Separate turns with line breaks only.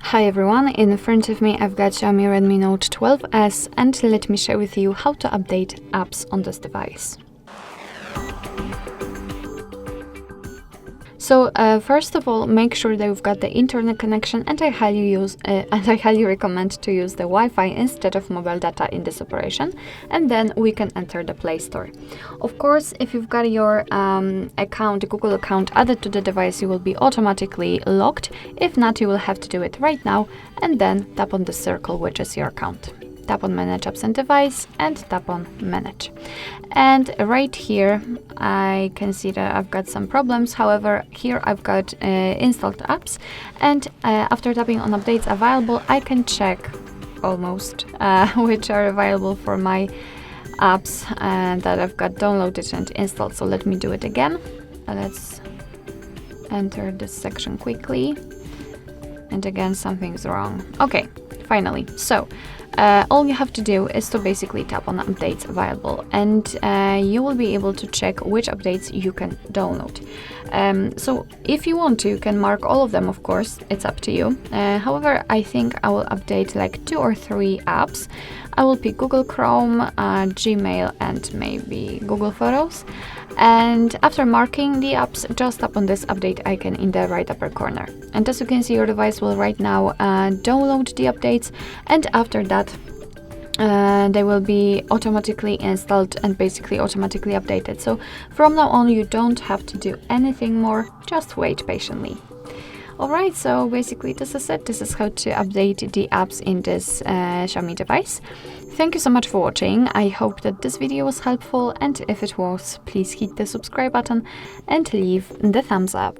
Hi everyone, in front of me I've got Xiaomi Redmi Note 12S and let me share with you how to update apps on this device. So first of all, make sure that you've got the internet connection, and I highly recommend to use the Wi-Fi instead of mobile data in this operation, and then we can enter the Play Store. Of course, if you've got your Google account added to the device, you will be automatically logged. If not, you will have to do it right now, and then tap on the circle, which is your account. Tap on Manage Apps and Device and tap on Manage. And right here I can see that I've got some problems. However, here I've got installed apps, and after tapping on Updates Available, I can check almost which are available for my apps that I've got downloaded and installed. So let me do it again. Let's enter this section quickly. And again, something's wrong. Okay, finally. So all you have to do is to basically tap on Updates Available, and you will be able to check which updates you can download. So if you want to, you can mark all of them, of course, it's up to you. However, I think I will update like 2 or 3 apps. I will pick Google Chrome, Gmail, and maybe Google Photos. And after marking the apps, just tap on this update icon in the right upper corner. And as you can see, your device will right now download the updates, and after that they will be automatically installed and basically automatically updated. So from now on, you don't have to do anything more, just wait patiently. Alright, so basically this is it. This is how to update the apps in this Xiaomi device. Thank you so much for watching. I hope that this video was helpful, and if it was, please hit the subscribe button and leave the thumbs up.